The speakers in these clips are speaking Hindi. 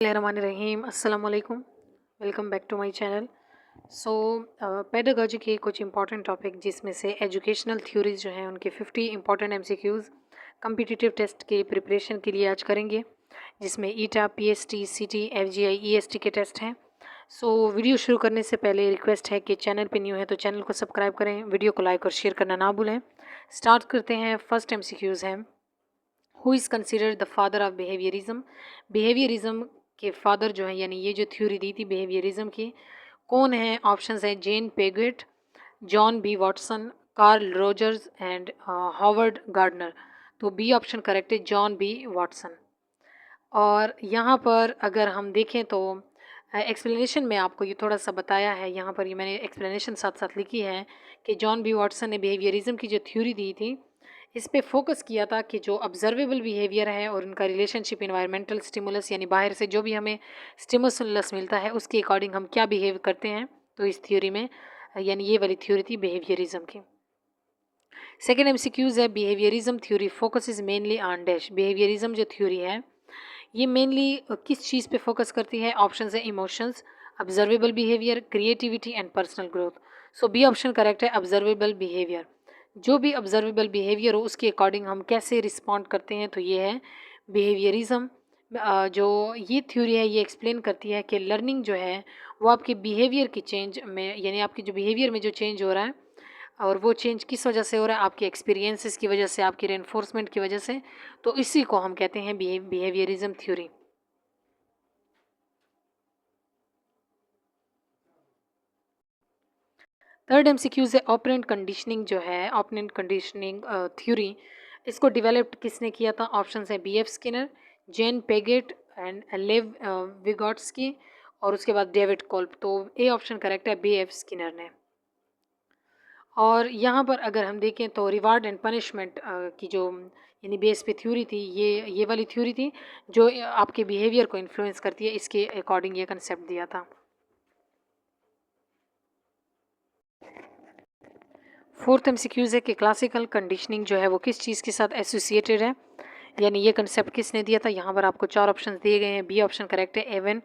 रहीम अस्सलाम वालेकुम। Welcome back to my channel. So pedagogy के कुछ इंपॉर्टेंट टॉपिक जिसमें से एजुकेशनल थ्योरीज जो हैं उनके 50 इंपॉर्टेंट एमसीक्यूज़ कम्पिटिटिव टेस्ट के प्रिपरेशन के लिए आज करेंगे, जिसमें ईटा, पीएसटी, सीटी, एफजीआई, ईएसटी के टेस्ट हैं। सो वीडियो शुरू करने से पहले रिक्वेस्ट है कि चैनल पे न्यू है तो चैनल को सब्सक्राइब करें, वीडियो को लाइक और शेयर करना ना भूलें। स्टार्ट करते हैं। फर्स्ट एमसीक्यूज़ हैं, who is considered the father of behaviourism. Behaviourism के फादर जो है, यानी ये जो थ्योरी दी थी बिहेवियरिज्म की, कौन है? ऑप्शंस है Jean Piaget, John B Watson, Carl Rogers and Howard Gardner. तो बी ऑप्शन करेक्ट है, जॉन बी वॉटसन। और यहाँ पर अगर हम देखें तो एक्सप्लेनेशन में आपको ये थोड़ा सा बताया है, यहाँ पर ये मैंने एक्सप्लेनेशन साथ साथ लिखी है कि जॉन बी वॉटसन ने बिहेवियरिज्म की जो थ्योरी दी थी इस पे फोकस किया था कि जो ऑब्जर्वेबल बिहेवियर है और उनका रिलेशनशिप इन्वायरमेंटल स्टिमुलस, यानी बाहर से जो भी हमें स्टिमुलस मिलता है उसके अकॉर्डिंग हम क्या बिहेव करते हैं, तो इस थ्योरी में यानी ये वाली थ्योरी थी बिहेवियरिज्म की। सेकेंड एमसीक्यूज है, behaviourism theory focuses mainly on dash. Behaviourism जो थ्योरी है ये मेनली किस चीज़ पे फोकस करती है? ऑप्शन है emotions, observable behaviour, creativity and personal growth. So B option correct है, ऑब्जर्वेबल बिहेवियर। जो भी ऑब्जर्वेबल बिहेवियर हो उसके अकॉर्डिंग हम कैसे रिस्पॉन्ड करते हैं, तो ये है बिहेवियरिज्म। जो ये थ्योरी है ये एक्सप्लेन करती है कि लर्निंग जो है वो आपके बिहेवियर की चेंज में, यानी आपके जो बिहेवियर में जो चेंज हो रहा है और वो चेंज किस वजह से हो रहा है? आपके एक्सपीरियंसेस की वजह से, आपकी रेनफोर्समेंट की वजह से। तो इसी को हम कहते हैं बिहेवियरिज्म थ्योरी। थर्ड एमसीक्यूज है, ऑपरेंट कंडीशनिंग जो है, ऑपरेंट कंडीशनिंग थ्योरी, इसको डेवलप्ड किसने किया था? ऑप्शन है B F Skinner, Jean Piaget and Lev Vygotsky, और उसके बाद डेविड कोल्ब। तो ए ऑप्शन करेक्ट है, बी एफ स्किनर ने। और यहाँ पर अगर हम देखें तो रिवार्ड एंड पनिशमेंट की जो यानी बेस पे थ्योरी थी, ये वाली थ्योरी थी जो आपके बिहेवियर को इन्फ्लुएंस करती है, इसके अकॉर्डिंग ये कंसेप्ट दिया था। फोर्थ एमसीक्यूज है कि क्लासिकल कंडीशनिंग जो है वो किस चीज़ के साथ एसोसिएटेड है, यानी ये कंसेप्ट किसने दिया था? यहाँ पर आपको 4 ऑप्शन दिए गए हैं। बी ऑप्शन करेक्ट है, एवन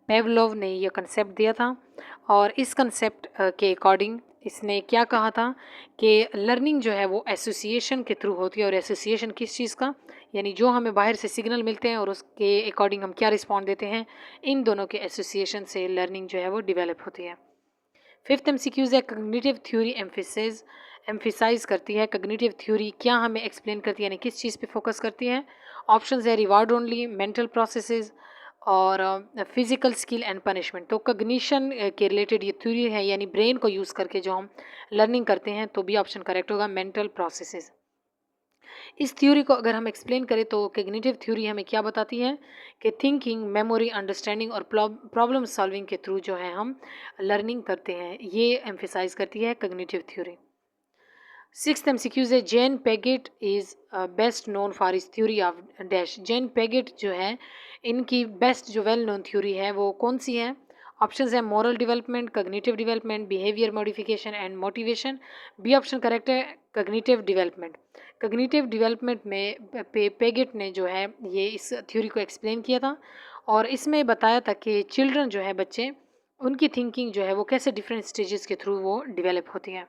पेवलोव ने ये कंसेप्ट दिया था। और इस कंसेप्ट के अकॉर्डिंग इसने क्या कहा था कि लर्निंग जो है वो एसोसिएशन के थ्रू होती है। और एसोसिएशन किस चीज़ का? यानी जो हमें बाहर से सिग्नल मिलते हैं और उसके अकॉर्डिंग हम क्या रिस्पॉन्ड देते हैं, इन दोनों के एसोसिएशन से लर्निंग जो है वो डिवेलप होती है। फिफ्थ एमसीक्यूज है, कग्निटिव थ्योरी एम्फिसाइज करती है। कग्निटिव थ्योरी क्या हमें एक्सप्लेन करती है, यानी किस चीज़ पे फोकस करती है? ऑप्शंस है रिवार्ड ओनली, मेंटल प्रोसेसेस और फिजिकल स्किल एंड पनिशमेंट। तो कग्निशन के रिलेटेड ये थ्योरी है, यानी ब्रेन को यूज़ करके जो हम लर्निंग करते हैं। तो बी ऑप्शन करेक्ट होगा, मेंटल प्रोसेसेस। इस थ्योरी को अगर हम एक्सप्लेन करें तो कग्निटिव थ्योरी हमें क्या बताती है कि थिंकिंग, मेमोरी, अंडरस्टैंडिंग और प्रॉब्लम सॉल्विंग के थ्रू जो है हम लर्निंग करते हैं, ये एम्फेसाइज करती है कग्निटिव थ्योरी। सिक्स्थ एमसीक्यूज है, Jean पेगेट is best known for इस थ्योरी ऑफ डैश। जेन पेगेट जो है इनकी बेस्ट जो वेल नोन थ्योरी है वो कौन सी है? ऑप्शंस है moral development, cognitive development, behaviour modification and motivation. B option correct है, कग्निटिव डेवलपमेंट। कग्निटिव डेवलपमेंट में पेगेट ने जो है ये इस थ्योरी को एक्सप्लेन किया था और इसमें बताया था कि चिल्ड्रन जो है, बच्चे, उनकी थिंकिंग जो है वो कैसे डिफरेंट स्टेजेस के थ्रू वो डेवलप होती है।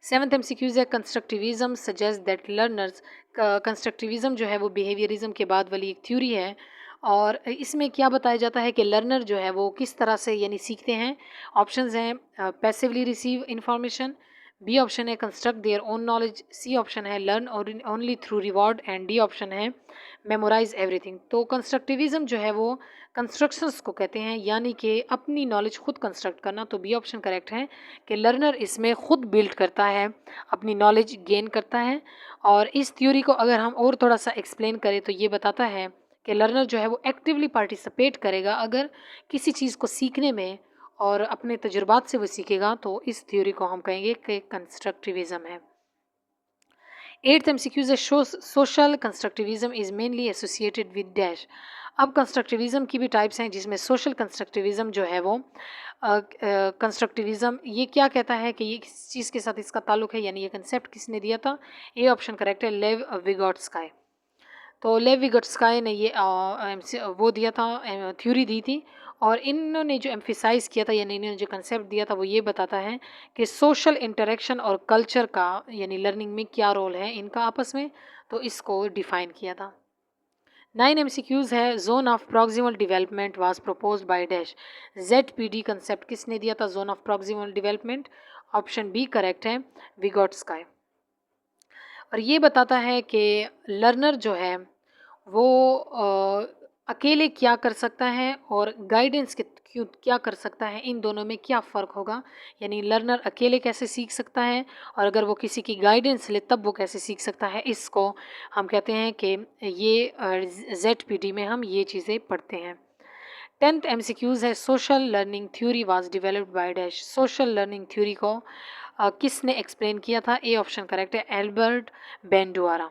सेवन्थ एमसीक्यूज है, constructivism suggest that learners. Constructivism जो है वो बिहेवियरिज्म के बाद वाली एक थ्योरी है और इसमें क्या बताया जाता है कि लर्नर जो है वो किस तरह से यानी सीखते हैं। ऑप्शंस हैं passively receive information, B option है construct their own knowledge, C option है learn only through reward and D option है मेमोराइज एवरीथिंग। तो कंस्ट्रक्टिविज्म जो है वो कंस्ट्रक्शंस को कहते हैं, यानी कि अपनी नॉलेज खुद कंस्ट्रक्ट करना। तो बी ऑप्शन करेक्ट है कि लर्नर इसमें खुद बिल्ड करता है, अपनी नॉलेज गेन करता है। और इस थ्योरी को अगर हम और थोड़ा सा एक्सप्लेन करें तो ये बताता है कि लर्नर जो है वो एक्टिवली पार्टिसिपेट करेगा अगर किसी चीज़ को सीखने में और अपने तजुर्बात से वो सीखेगा। तो इस थ्योरी को हम कहेंगे कि कंस्ट्रक्टिविज्म है। एट्थ एमसीक्यूज है, social constructivism is mainly associated with dash. अब कंस्ट्रक्टिविज्म की भी टाइप्स हैं जिसमें सोशल कंस्ट्रक्टिविज्म जो है वो कंस्ट्रक्टिविज्म ये क्या कहता है कि ये किस चीज़ के साथ इसका ताल्लुक है, यानी ये कंसेप्ट किसने दिया था? ए ऑप्शन करेक्ट है, लेव विगॉट्स्की। तो लेवी-गुट्स्काय ने ये वो दिया था, थ्योरी दी थी, और इन्होंने जो एम्फिसाइज़ किया था यानी इन्होंने जो कंसेप्ट दिया था वो ये बताता है कि सोशल इंटरेक्शन और कल्चर का यानी लर्निंग में क्या रोल है इनका आपस में, तो इसको डिफाइन किया था। 9 एमसीक्यूज है, zone of proximal development was proposed by dash. ZPD concept किसने दिया था, zone of proximal development? Option B correct है, विगोट्स्काय। और ये बताता है कि लर्नर जो है वो अकेले क्या कर सकता है और गाइडेंस के क्यों क्या कर सकता है, इन दोनों में क्या फ़र्क होगा। यानी लर्नर अकेले कैसे सीख सकता है और अगर वो किसी की गाइडेंस ले तब वो कैसे सीख सकता है, इसको हम कहते हैं कि ये जेडपीडी में हम ये चीज़ें पढ़ते हैं। 10th एमसीक्यूज़ है, social learning theory was developed by dash. Social learning theory को किसने एक्सप्लेन किया था? ए ऑप्शन करेक्ट है, एल्बर्ट बेंडुआरा।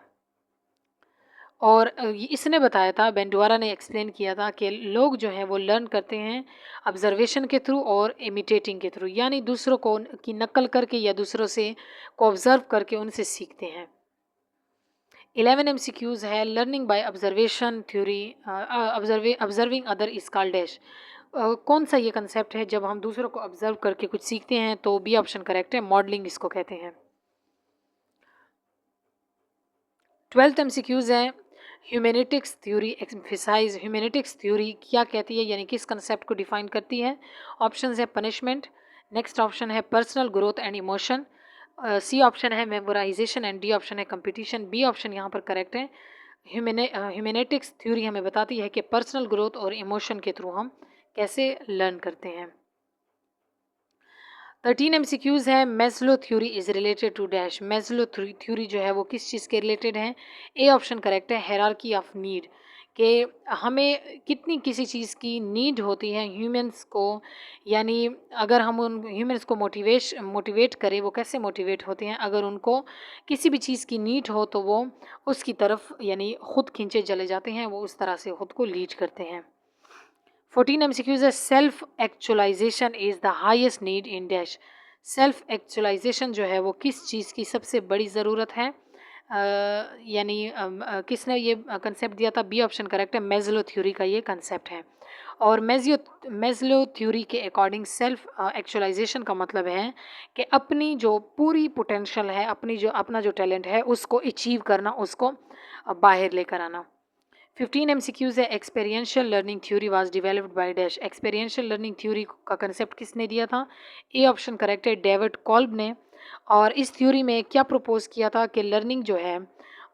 और इसने बताया था, बेंडुआरा ने एक्सप्लेन किया था कि लोग जो हैं वो लर्न करते हैं ऑब्जर्वेशन के थ्रू और इमिटेटिंग के थ्रू, यानी दूसरों को की नकल करके या दूसरों से को ऑब्जर्व करके उनसे सीखते हैं। 11 एमसीक्यूज है, learning by observation theory observing other is called dash. कौन सा ये कंसेप्ट है जब हम दूसरों को ऑब्जर्व करके कुछ सीखते हैं? तो बी ऑप्शन करेक्ट है, मॉडलिंग इसको कहते हैं। 12th एमसीक्यूज है, ह्यूमैनिटिक्स थ्योरी एम्फसाइज। ह्यूमैनिटिक्स थ्योरी क्या कहती है यानी किस कंसेप्ट को डिफाइन करती है? ऑप्शन है पनिशमेंट, नेक्स्ट ऑप्शन है personal growth and emotion, C option है मेमोराइजेशन एंड डी ऑप्शन है कंपटीशन। बी ऑप्शन यहाँ पर करेक्ट है। ह्यूमैनिटिक्स थ्योरी हमें बताती है कि पर्सनल ग्रोथ और इमोशन के थ्रू हम कैसे लर्न करते हैं। 13 एमसीक्यूज है, Maslow theory is related to dash. Maslow theory जो है वो किस चीज़ के रिलेटेड है? ए ऑप्शन करेक्ट है, हायरार्की ऑफ नीड, कि हमें कितनी किसी चीज़ की नीड होती है ह्यूमंस को, यानी अगर हम उन ह्यूमंस को मोटिवेट करें, वो कैसे मोटिवेट होते हैं? अगर उनको किसी भी चीज़ की नीड हो तो वो उसकी तरफ यानी खुद खींचे चले जाते हैं, वो उस तरह से खुद को लीड करते हैं। 14 एमसीक्यूज है, self actualization is the highest need in dash. Self actualization जो है वो किस चीज़ की सबसे बड़ी ज़रूरत है? यानी किसने ये कंसेप्ट दिया था? बी ऑप्शन करेक्ट है, मेस्लो थ्योरी का ये कंसेप्ट है। और मेस्लो थ्योरी के अकॉर्डिंग सेल्फ एक्चुअलाइजेशन का मतलब है कि अपनी जो पूरी पोटेंशियल है, अपना जो टैलेंट है उसको अचीव करना, उसको बाहर लेकर आना। 15 एमसीक्यूज है, experiential learning theory was developed by dash. Experiential learning theory का कंसेप्ट किसने दिया था? ए ऑप्शन करेक्ट है, डेविड कॉल्ब ने। और इस थ्योरी में क्या प्रपोज किया था कि लर्निंग जो है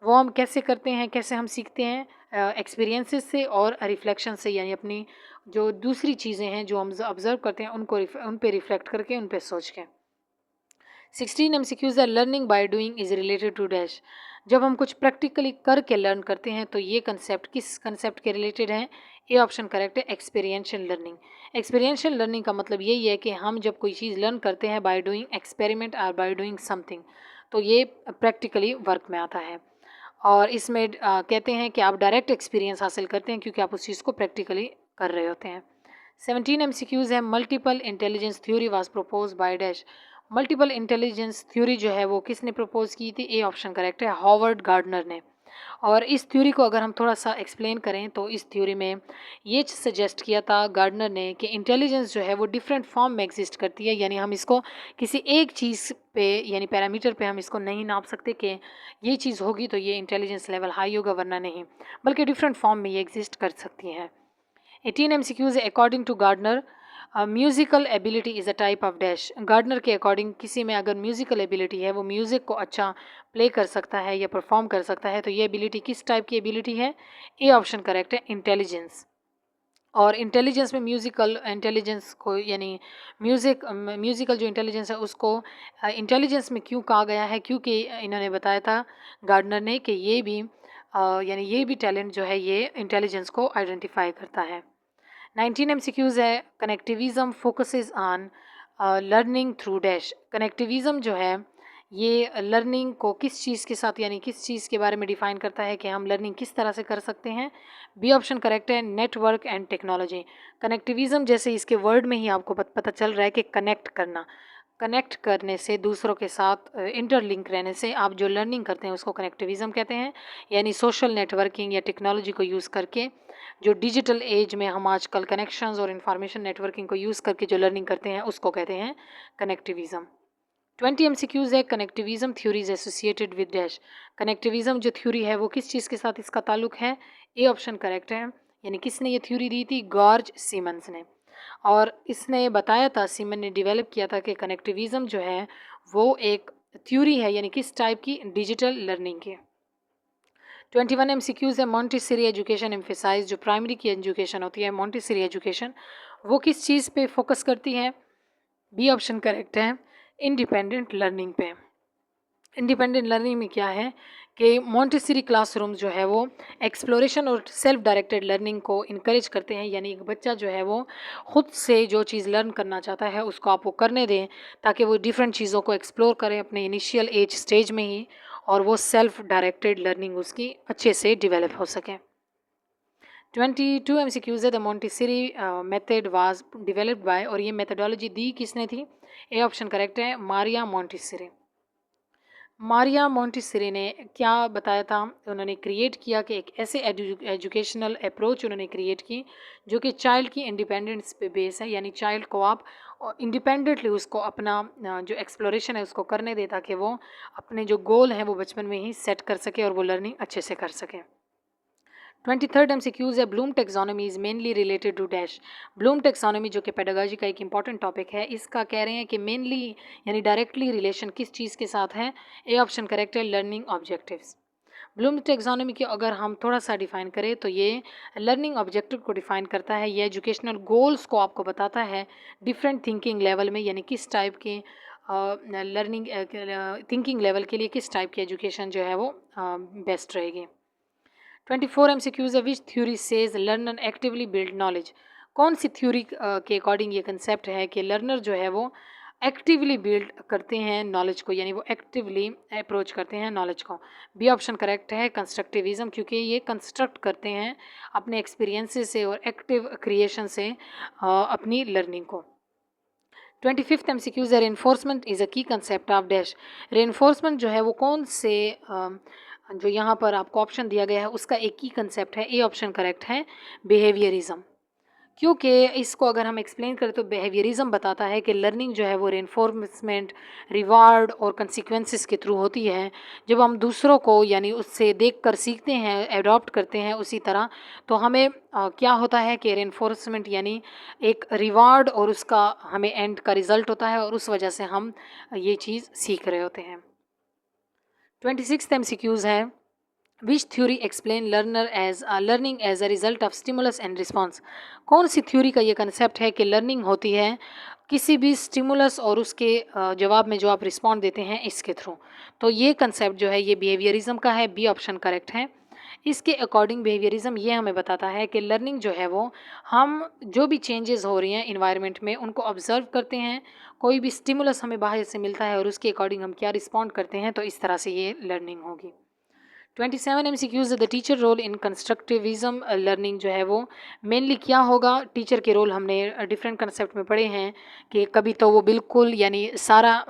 वो हम कैसे करते हैं, कैसे हम सीखते हैं? एक्सपीरियंसेस से और रिफ्लेक्शन से, यानी अपनी जो दूसरी चीज़ें हैं जो हम ऑब्जर्व करते हैं उन पे रिफ्लेक्ट करके, उन पे सोच के। 16 एमसीक्यूज है, learning by doing is related to dash. जब हम कुछ प्रैक्टिकली करके लर्न करते हैं तो ये कंसेप्ट किस कंसेप्ट के रिलेटेड है? ए ऑप्शन करेक्ट है, एक्सपीरियंशियल लर्निंग। एक्सपीरियंशियल लर्निंग का मतलब यही है कि हम जब कोई चीज़ लर्न करते हैं बाय डूइंग एक्सपेरिमेंट और बाय डूइंग समथिंग, तो ये प्रैक्टिकली वर्क में आता है। और इसमें कहते हैं कि आप डायरेक्ट एक्सपीरियंस हासिल करते हैं क्योंकि आप उस चीज़ को प्रैक्टिकली कर रहे होते हैं। 17 एमसीक्यूज है, multiple intelligence theory was propose by dash. Multiple intelligence theory जो है वो किसने प्रपोज की थी? ए ऑप्शन करेक्ट है, हॉवर्ड गार्डनर ने। और इस थ्योरी को अगर हम थोड़ा सा एक्सप्लेन करें तो इस थ्योरी में ये सजेस्ट किया था गार्डनर ने कि इंटेलिजेंस जो है वो डिफरेंट फॉर्म में एग्जिस्ट करती है, यानी हम इसको किसी एक चीज़ पे यानी पैरामीटर पे हम इसको नहीं नाप सकते कि ये चीज़ होगी तो ये इंटेलिजेंस लेवल हाई होगा वरना नहीं, बल्कि डिफरेंट फॉर्म में ये एग्जिस्ट कर सकती हैं। 18 MCQs, according to Gardner musical ability is a type of dash. Gardner के अकॉर्डिंग किसी में अगर म्यूजिकल एबिलिटी है, वो म्यूज़िक को अच्छा प्ले कर सकता है या परफॉर्म कर सकता है, तो ये एबिलिटी किस टाइप की एबिलिटी है? ए ऑप्शन करेक्ट है, इंटेलिजेंस। और इंटेलिजेंस में म्यूज़िकल इंटेलिजेंस को यानी म्यूज़िकल जो इंटेलिजेंस है उसको इंटेलिजेंस में क्यों कहा गया है? क्योंकि इन्होंने बताया था गार्डनर ने कि ये भी यानी ये भी टैलेंट जो है ये इंटेलिजेंस को आइडेंटिफाई करता है। 19 एमसीक्यूज है, connectivism focuses on learning through dash. Connectivism जो है ये लर्निंग को किस चीज़ के साथ यानी किस चीज़ के बारे में डिफाइन करता है कि हम लर्निंग किस तरह से कर सकते हैं? बी ऑप्शन करेक्ट है, नेटवर्क एंड टेक्नोलॉजी। कनेक्टिविज्म जैसे इसके वर्ड में ही आपको पता चल रहा है कि कनेक्ट करना। कनेक्ट करने से, दूसरों के साथ इंटरलिंक रहने से आप जो लर्निंग करते हैं उसको कनेक्टिविज़म कहते हैं। यानी सोशल नेटवर्किंग या टेक्नोलॉजी को यूज़ करके, जो डिजिटल एज में हम आजकल कनेक्शंस और इंफॉर्मेशन नेटवर्किंग को यूज़ करके जो लर्निंग करते हैं उसको कहते हैं कनेक्टिविज़म। 20 MCQs है। कनेक्टिविज़म थ्योरीज एसोसिएटेड विद डैश। कनेक्टिविज़म जो थ्योरी है वो किस चीज़ के साथ इसका ताल्लुक है? ए ऑप्शन करेक्ट है। यानी किसने ये थ्योरी दी थी? गॉर्ज सीमंस ने। और इसने बताया था, सीमन ने डेवलप किया था कि कनेक्टिविज़म जो है वो एक थ्योरी है, यानी किस टाइप की? डिजिटल लर्निंग की। 21 MCQs है। मॉन्टेसरी एजुकेशन एम्फेसाइज, जो प्राइमरी की एजुकेशन होती है मॉन्टेसरी एजुकेशन, वो किस चीज़ पे फोकस करती है? बी ऑप्शन करेक्ट है, इंडिपेंडेंट लर्निंग पे। इंडिपेंडेंट लर्निंग में क्या है कि मॉन्टेसरी क्लासरूम जो है वो एक्सप्लोरेशन और सेल्फ डायरेक्टेड लर्निंग को इनकरेज करते हैं। यानी एक बच्चा जो है वो खुद से जो चीज़ लर्न करना चाहता है उसको आप वो करने दें, ताकि वो डिफरेंट चीज़ों को एक्सप्लोर करें अपने इनिशियल एज स्टेज में ही, और वो सेल्फ डायरेक्टेड लर्निंग उसकी अच्छे से डेवलप हो सके। 22 MCQs है। The Montessori method was developed by, और ये मेथडोलॉजी दी किसने थी? ए ऑप्शन करेक्ट है, मारिया मॉन्टेसरी। मारिया मॉन्टेसरी ने क्या बताया था? उन्होंने क्रिएट किया कि एक ऐसे एजुकेशनल अप्रोच उन्होंने क्रिएट की जो कि चाइल्ड की इंडिपेंडेंस पे बेस है। यानी चाइल्ड को आप इंडिपेंडेंटली उसको अपना जो एक्सप्लोरेशन है उसको करने दे, ताकि वो अपने जो गोल हैं वो बचपन में ही सेट कर सके और वो लर्निंग अच्छे से कर सके। 23rd MCQs है। Bloom taxonomy is mainly related to dash. Bloom taxonomy जो कि पेडागोजी का एक इंपॉर्टेंट टॉपिक है, इसका कह रहे हैं कि मेनली यानी डायरेक्टली रिलेशन किस चीज़ के साथ है? ए ऑप्शन करेक्ट है, लर्निंग ऑब्जेक्टिव्स। ब्लूम टेक्सोनॉमी की अगर हम थोड़ा सा डिफाइन करें तो ये लर्निंग ऑब्जेक्टिव को डिफाइन करता है, ये एजुकेशनल गोल्स को आपको बताता है डिफरेंट थिंकिंग लेवल में, यानी किस टाइप के लर्निंग थिंकिंग लेवल के लिए किस टाइप की एजुकेशन जो है वो बेस्ट रहेगी। 24 MCQs है। Which theory says learner actively build knowledge. कौन सी थ्योरी के अकॉर्डिंग ये कंसेप्ट है कि लर्नर जो है वो एक्टिवली बिल्ड करते हैं नॉलेज को, यानी वो एक्टिवली अप्रोच करते हैं नॉलेज को? बी ऑप्शन करेक्ट है, कंस्ट्रक्टिविज्म, क्योंकि ये कंस्ट्रक्ट करते हैं अपने एक्सपीरियंसेस से और एक्टिव क्रिएशन से अपनी लर्निंग को। 25th MCQs है। रेनफोर्समेंट इज़ अ की कंसेप्ट ऑफ डैश। रेनफोर्समेंट जो है वो कौन से जो यहाँ पर आपको ऑप्शन दिया गया है उसका एक ही कंसेप्ट है। ए ऑप्शन करेक्ट है, बिहेवियरिज्म। क्योंकि इसको अगर हम एक्सप्लेन करें तो बिहेवियरिज्म बताता है कि लर्निंग जो है वो रेनफोर्समेंट, रिवार्ड और कंसिक्वेंसेस के थ्रू होती है। जब हम दूसरों को यानी उससे देखकर सीखते हैं, एडॉप्ट करते हैं उसी तरह, तो हमें क्या होता है कि रेनफोर्समेंट यानी एक रिवार्ड और उसका हमें एंड का रिजल्ट होता है, और उस वजह से हम ये चीज़ सीख रहे होते हैं। 26th MCQs है। Which theory explain learning as a result of stimulus and response. कौन सी थ्योरी का ये कंसेप्ट है कि लर्निंग होती है किसी भी स्टिमुलस और उसके जवाब में जो आप रिस्पॉन्ड देते हैं इसके थ्रू? तो ये कंसेप्ट जो है ये बिहेवियरिज्म का है। बी ऑप्शन करेक्ट है। इसके अकॉर्डिंग बिहेवियरिज्म ये हमें बताता है कि लर्निंग जो है वो हम जो भी चेंजेस हो रही हैं इन्वायरमेंट में उनको ऑब्जर्व करते हैं, कोई भी स्टिमुलस हमें बाहर से मिलता है और उसके अकॉर्डिंग हम क्या रिस्पॉन्ड करते हैं, तो इस तरह से ये लर्निंग होगी। 27 MCQs the teacher role in constructivism learning जो है वो मेनली क्या होगा? टीचर के रोल हमने डिफरेंट कंसेप्ट में पढ़े हैं कि कभी तो वो बिल्कुल यानी सारा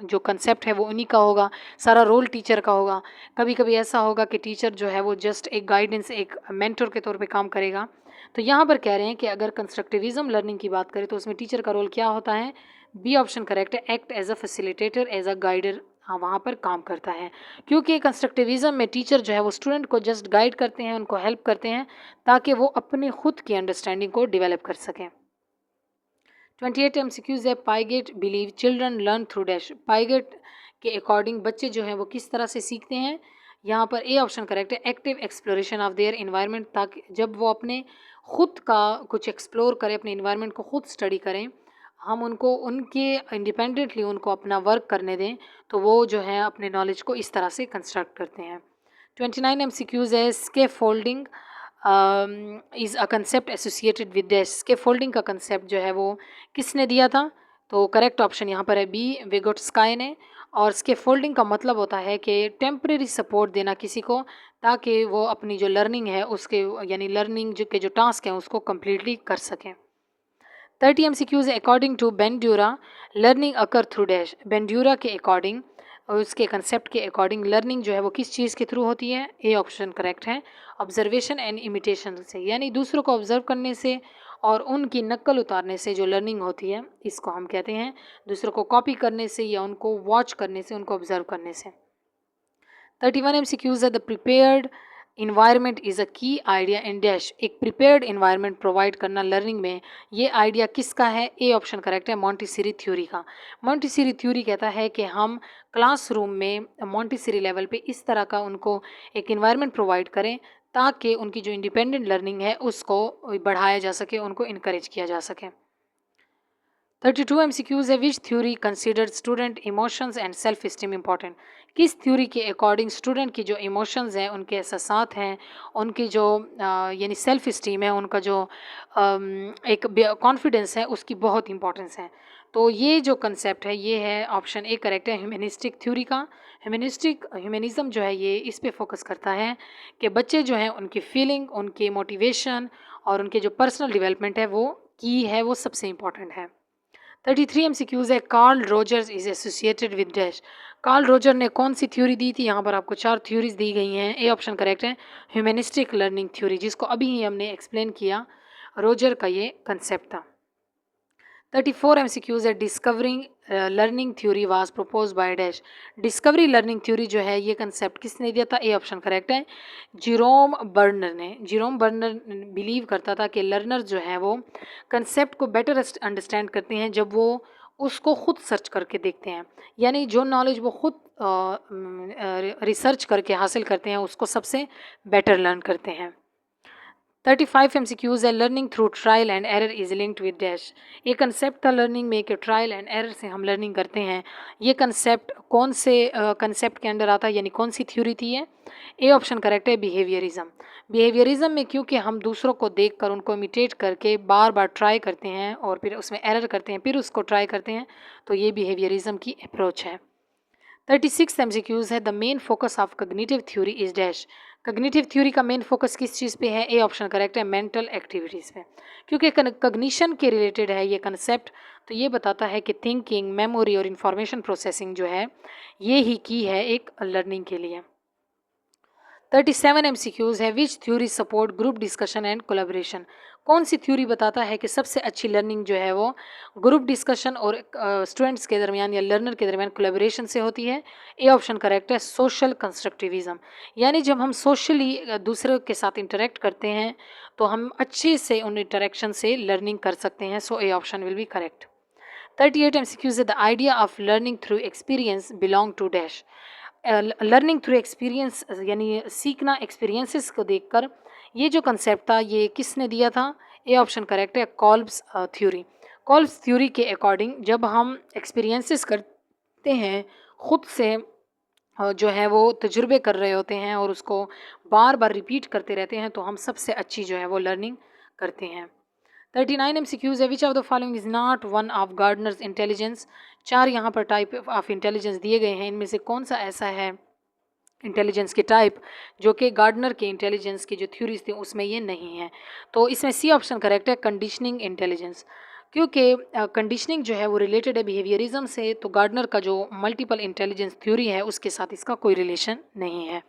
जो कंसेप्ट है वो उन्हीं का होगा, सारा रोल टीचर का होगा। कभी कभी ऐसा होगा कि टीचर जो है वो जस्ट एक गाइडेंस, एक मेंटर के तौर पे काम करेगा। तो यहाँ पर कह रहे हैं कि अगर कंस्ट्रक्टिविज्म लर्निंग की बात करें तो उसमें टीचर का रोल क्या होता है? बी ऑप्शन करेक्ट है, act as a facilitator, as a guider, हाँ वहाँ पर काम करता है। क्योंकि कंस्ट्रक्टिविज्म में टीचर जो है वो स्टूडेंट को जस्ट गाइड करते हैं, उनको हेल्प करते हैं ताकि वो अपनी खुद की अंडरस्टैंडिंग को डेवलप कर सकें। 28 MCQs है। Piaget believe children learn through dash. Piaget के अकॉर्डिंग बच्चे जो हैं वो किस तरह से सीखते हैं? यहाँ पर ए ऑप्शन करेक्ट है, active exploration of their environment, ताकि जब वो अपने खुद का कुछ एक्सप्लोर करें, अपने इन्वायरमेंट को खुद स्टडी करें, हम उनको उनके इंडिपेंडेंटली उनको अपना वर्क करने दें, तो वो जो है अपने नॉलेज को इस तरह से कंस्ट्रक्ट करते हैं। 29 MCQs है। Scaffolding is a concept associated with dash. Scaffolding का कंसेप्ट जो है वो किसने दिया था? तो करेक्ट ऑप्शन यहाँ पर है बी, विगोट्स्काय ने। और स्केप फोल्डिंग का मतलब होता है कि टेम्परेरी सपोर्ट देना किसी को, ताकि वो अपनी जो लर्निंग है उसके यानी लर्निंग जो के जो टास्क हैं उसको कम्प्लीटली कर सकें। 30 MCQs है according to Bandura learning occur through dash. Bandura के अकॉर्डिंग और उसके कंसेप्ट के अकॉर्डिंग लर्निंग जो है वो किस चीज़ के थ्रू होती है? ए ऑप्शन करेक्ट है, ऑब्जर्वेशन एंड इमिटेशन से, यानी दूसरों को ऑब्जर्व करने से और उनकी नकल उतारने से जो लर्निंग होती है इसको हम कहते हैं दूसरों को कॉपी करने से या उनको वॉच करने से, उनको ऑब्जर्व करने से। 31 MCQs है the prepared environment is a की आइडिया इन डैश। एक प्रिपेयर्ड इन्वायरमेंट प्रोवाइड करना लर्निंग में, ये आइडिया किसका है? ए ऑप्शन करेक्ट है, मॉन्टेसरी थ्योरी का। मॉन्टेसरी थ्योरी कहता है कि हम क्लासरूम में मॉन्टेसरी लेवल पे इस तरह का उनको एक इन्वायरमेंट प्रोवाइड करें ताकि उनकी जो इंडिपेंडेंट लर्निंग है उसको बढ़ाया जा सके, उनको इनकरेज किया जा सके। 32 MCQs है which theory considered student emotions and self esteem important. किस थ्योरी के अकॉर्डिंग स्टूडेंट की जो इमोशंस हैं, उनके एहसासात हैं, उनकी जो यानी सेल्फ स्टीम है, उनका जो एक कॉन्फिडेंस है, उसकी बहुत इंपॉर्टेंस है। तो ये जो कंसेप्ट है ये है ऑप्शन ए करेक्ट है, ह्यूमनिस्टिक थ्योरी का। ह्यूमनिज्म जो है ये इस पे फोकस करता है कि बच्चे जो हैं उनकी फीलिंग, उनके मोटिवेशन और उनके जो पर्सनल डेवलपमेंट है वो की है, वो सबसे इंपॉर्टेंट है। 33 MCQs है Carl Rogers is associated with dash. Carl Roger ने कौन सी थ्योरी दी थी? यहाँ पर आपको 4 थ्योरीज दी गई हैं। ए ऑप्शन करेक्ट है, ह्यूमनिस्टिक लर्निंग थ्योरी, जिसको अभी ही हमने एक्सप्लेन किया, रोजर का ये कंसेप्ट था। 34 MCQs है discovering learning theory was propose by dash. Discovery learning theory जो है ये कंसेप्ट किसने दिया था? ए ऑप्शन करेक्ट है, जिरोम बर्नर ने। जिरोम बर्नर बिलीव करता था कि लर्नर जो है वो कंसेप्ट को बेटर अंडरस्टैंड करते हैं जब वो उसको खुद सर्च करके देखते हैं, यानी जो नॉलेज वो खुद रिसर्च करके हासिल करते हैं उसको सबसे बेटर लर्न करते हैं। 35 MCQs है learning through trial and error is linked with dash. ये कंसेप्ट था लर्निंग में कि ट्रायल एंड एरर से हम लर्निंग करते हैं। ये कंसेप्ट कौन से कंसेप्ट के अंडर आता है, यानी कौन सी थ्योरी थी ये? ए ऑप्शन करेक्ट है, बिहेवियरिज्म। बिहेवियरिज्म में क्योंकि हम दूसरों को देख कर उनको इमिटेट करके बार बार ट्राई करते हैं और फिर उसमें एरर करते हैं, फिर उसको ट्राई करते हैं, तो ये बिहेवियरिज्म की अप्रोच है। 36 MCQs है the main focus of cognitive theory is dash. Cognitive theory का मेन फोकस किस चीज़ पे है? ए ऑप्शन करेक्ट है, मेंटल एक्टिविटीज़ पे। क्योंकि कग्निशन के रिलेटेड है ये कंसेप्ट, तो ये बताता है कि थिंकिंग, मेमोरी और इंफॉर्मेशन प्रोसेसिंग जो है ये ही की है एक लर्निंग के लिए। 37 MCQs है which theory support group discussion and collaboration. कौन सी थ्योरी बताता है कि सबसे अच्छी लर्निंग जो है वो ग्रुप डिस्कशन और स्टूडेंट्स के दरमियान या लर्नर के दरमियान कोलैबोरेशन से होती है? ए ऑप्शन करेक्ट है, सोशल कंस्ट्रक्टिविज्म। यानी जब हम सोशली दूसरे के साथ इंटरेक्ट करते हैं तो हम अच्छे से उन इंटरेक्शन से लर्निंग कर सकते हैं। So A option will be correct. 38 MCQs है the idea of learning through experience belong to dash. Learning through experience यानी सीखना एक्सपीरियंसेस को देखकर, ये जो कंसेप्ट था ये किसने दिया था? ए ऑप्शन करेक्ट है, कॉल्ब्स थ्योरी। कॉल्ब्स थ्योरी के अकॉर्डिंग जब हम एक्सपीरियंसेस करते हैं खुद से, जो है वो तजुर्बे कर रहे होते हैं और उसको बार बार रिपीट करते रहते हैं, तो हम सबसे अच्छी जो है वो लर्निंग करते हैं। 39 MCQs है which of the following is not one of Gardner's intelligence. 4 यहाँ पर टाइप ऑफ इंटेलिजेंस दिए गए हैं, इनमें से कौन सा ऐसा है इंटेलिजेंस के टाइप जो कि गार्डनर के इंटेलिजेंस की जो थ्योरीज थी उसमें ये नहीं है? तो इसमें सी ऑप्शन करेक्ट है, कंडीशनिंग इंटेलिजेंस। क्योंकि कंडीशनिंग जो है वो रिलेटेड है बिहेवियरिज्म से, तो गार्डनर का जो मल्टीपल इंटेलिजेंस थ्योरी है उसके साथ इसका कोई रिलेशन नहीं है।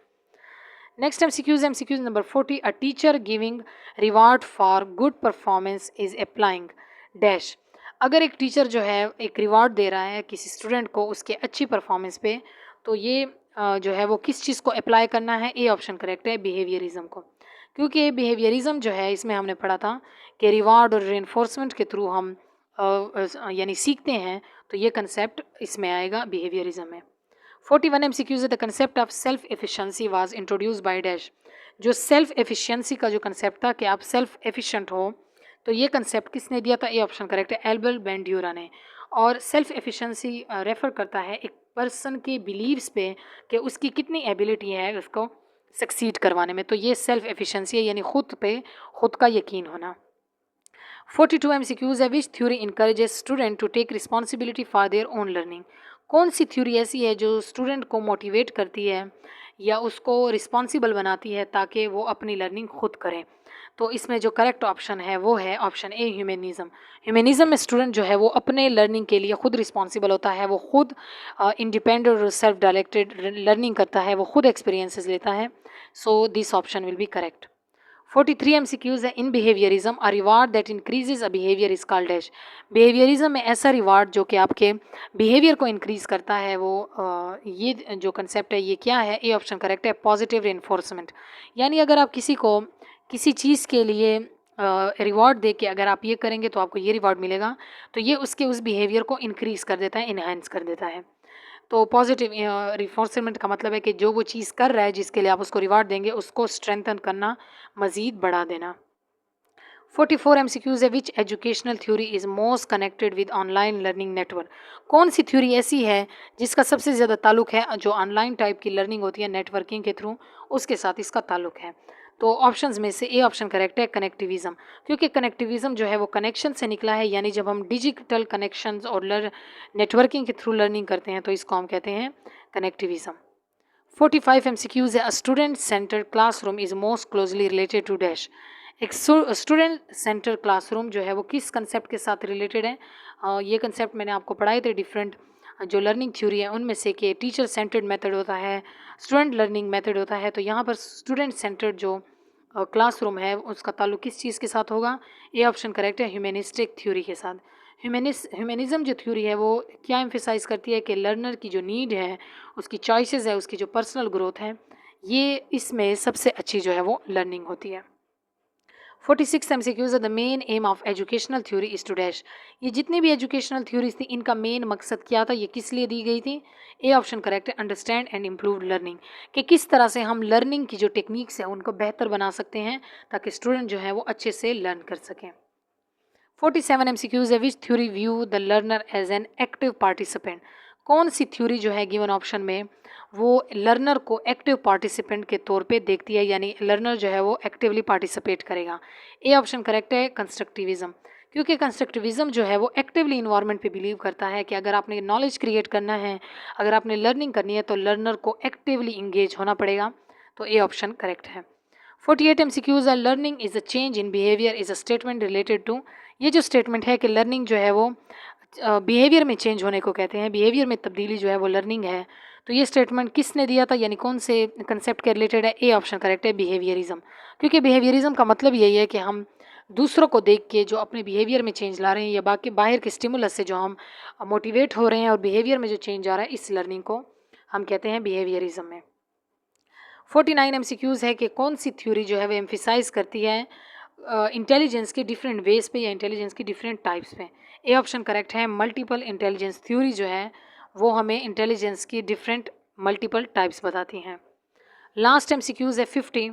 Next MCQs number 40 a teacher giving reward for good performance is applying dash. अगर एक टीचर जो है एक रिवार्ड दे रहा है किसी स्टूडेंट को उसके अच्छी परफॉर्मेंस पे, तो ये जो है वो किस चीज़ को अप्लाई करना है? ए ऑप्शन करेक्ट है, बिहेवियरिज्म को। क्योंकि बिहेवियरिज्म जो है इसमें हमने पढ़ा था कि रिवार्ड और रेनफोर्समेंट के थ्रू हम यानी सीखते हैं, तो ये कंसेप्ट इसमें आएगा बिहेवियरिज्म में। 41 MCQs the concept of self efficiency was introduce by dash. जो सेल्फ एफिशिएंसी का जो कंसेप्ट था कि आप सेल्फ एफिशिएंट हो, तो ये कंसेप्ट किसने दिया था? ए ऑप्शन करेक्ट है, एल्बर्ट बेंड्यूरा ने। और सेल्फ एफिशिएंसी रेफर करता है एक पर्सन के बिलीव्स पे कि उसकी कितनी एबिलिटी है उसको सक्सीड करवाने में, तो ये सेल्फ एफिशिएंसी है, यानी खुद पे खुद का यकीन होना। 42 MCQs है which theory encourages student to take responsibility for their own learning. कौन सी थ्योरी ऐसी है जो स्टूडेंट को मोटिवेट करती है या उसको रिस्पॉन्सिबल बनाती है ताकि वो अपनी लर्निंग खुद करें? तो इसमें जो करेक्ट ऑप्शन है वो है ऑप्शन ए, ह्यूमनिज़म। ह्यूमनिज़म में स्टूडेंट जो है वो अपने लर्निंग के लिए खुद रिस्पॉन्सिबल होता है, वो खुद इंडिपेंडेंट और सेल्फ डायरेक्टेड लर्निंग करता है, वो खुद एक्सपीरियंसेस लेता है। So this option will be correct. 43 MCQs है। In behaviourism a reward that increases a behaviour is called dash. Behaviourism में ऐसा रिवार्ड जो कि आपके बिहेवियर को इंक्रीज करता है, वो ये जो कंसेप्ट है ये क्या है? ए ऑप्शन करेक्ट है, पॉजिटिव रेनफोर्समेंट। यानी अगर आप किसी को किसी चीज़ के लिए रिवॉर्ड दे के अगर आप ये करेंगे तो आपको ये रिवॉर्ड मिलेगा, तो ये उसके उस बिहेवियर को इंक्रीज कर देता है, इन्हांस कर देता है। तो पॉजिटिव रिफोर्समेंट का मतलब है कि जो वो चीज़ कर रहा है जिसके लिए आप उसको रिवार्ड देंगे उसको स्ट्रेंथन करना, मज़ीद बढ़ा देना। 44 MCQs है। Which educational theory is most connected with online learning network. कौन सी थ्योरी ऐसी है जिसका सबसे ज़्यादा ताल्लुक है जो ऑनलाइन टाइप की लर्निंग होती है नेटवर्किंग के थ्रू, उसके साथ इसका ताल्लुक है? तो ऑप्शंस में से ए ऑप्शन करेक्ट है, कनेक्टिविज़म। क्योंकि कनेक्टिविज़म जो है वो कनेक्शन से निकला है, यानी जब हम डिजिटल कनेक्शंस और नेटवर्किंग के थ्रू लर्निंग करते हैं तो इसको हम कहते हैं कनेक्टिविज़म। 45 MCQs है। A student centred classroom is most closely related to dash. एक स्टूडेंट सेंटर क्लासरूम जो है वो किस कंसेप्ट के साथ रिलेटेड है? ये कंसेप्ट मैंने आपको पढ़ाए थे डिफरेंट जो लर्निंग थ्योरी है उनमें से कि टीचर सेंटर्ड मेथड होता है, स्टूडेंट लर्निंग मेथड होता है। तो यहाँ पर स्टूडेंट सेंटर्ड जो क्लासरूम है उसका ताल्लुक किस चीज़ के साथ होगा? ए ऑप्शन करेक्ट है, ह्यूमनिस्टिक थ्योरी के साथ। ह्यूमनिज़म जो थ्योरी है वो क्या एम्फेसाइज करती है कि लर्नर की जो नीड है, उसकी चॉइसेस है, उसकी जो पर्सनल ग्रोथ है, ये इसमें सबसे अच्छी जो है वो लर्निंग होती है। 46 MCQs the main aim of educational theory is to dash. ये जितनी भी एजुकेशनल थ्योरीज थी इनका मेन मकसद क्या था, ये किस लिए दी गई थी? ए ऑप्शन करेक्ट है, अंडरस्टैंड एंड इम्प्रूव लर्निंग, कि किस तरह से हम लर्निंग की जो टेक्निक्स हैं उनको बेहतर बना सकते हैं ताकि स्टूडेंट जो है वो अच्छे से लर्न कर सकें। 47 MCQs है। Which theory view the learner as an active participant. कौन सी थ्योरी जो है गिवन ऑप्शन में वो लर्नर को एक्टिव पार्टिसिपेंट के तौर पे देखती है, यानी लर्नर जो है वो एक्टिवली पार्टिसिपेट करेगा? ए ऑप्शन करेक्ट है, कंस्ट्रक्टिविज्म। क्योंकि कंस्ट्रक्टिविज्म जो है वो एक्टिवली इन्वायरमेंट पे बिलीव करता है कि अगर आपने नॉलेज क्रिएट करना है, अगर आपने लर्निंग करनी है तो लर्नर को एक्टिवली इंगेज होना पड़ेगा। तो ए ऑप्शन करेक्ट है। 48 MCQs है। Learning is a change in behaviour is a statement related to. ये जो स्टेटमेंट है कि लर्निंग जो है वो बिहेवियर में चेंज होने को कहते हैं, बिहेवियर में तब्दीली जो है वो लर्निंग है, तो ये स्टेटमेंट किसने दिया था, यानी कौन से कंसेप्ट के रिलेटेड है? ए ऑप्शन करेक्ट है, बिहेवियरिज्म। क्योंकि बिहेवियरिज्म का मतलब यही है कि हम दूसरों को देख के जो अपने बिहेवियर में चेंज ला रहे हैं या बाकी बाहर के स्टिमुलस से जो हम मोटिवेट हो रहे हैं और बिहेवियर में जो चेंज आ रहा है, इस लर्निंग को हम कहते हैं बिहेवियरिज्म में। 49 MCQs है कि कौन सी थ्योरी जो है वो एम्फिसाइज करती है इंटेलिजेंस के डिफरेंट वेज पे या इंटेलिजेंस की डिफरेंट टाइप्स पे? ए ऑप्शन करेक्ट है, मल्टीपल इंटेलिजेंस थ्योरी जो है वो हमें इंटेलिजेंस की डिफरेंट मल्टीपल टाइप्स बताती हैं। लास्ट MCQs है 50।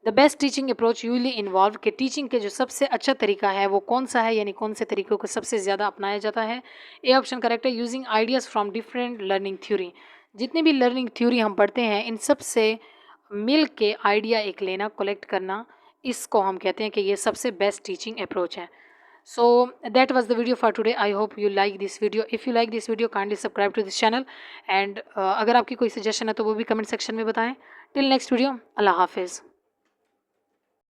The best teaching approach usually involve, के टीचिंग के जो सबसे अच्छा तरीका है वो कौन सा है, यानी कौन से तरीकों को सबसे ज़्यादा अपनाया जाता है? ए ऑप्शन करेक्ट है, using ideas from different learning theory. जितनी भी लर्निंग थ्योरी हम पढ़ते हैं इन सब से मिल के आइडिया एक लेना, कलेक्ट करना, इसको हम कहते हैं कि ये सबसे बेस्ट टीचिंग अप्रोच है। So that was the video for today. I hope you like this video. If you like this video kindly subscribe to this channel and अगर आपकी कोई सजेशन है तो वो भी कमेंट सेक्शन में बताएं। टिल नेक्स्ट वीडियो, अल्लाह हाफिज़।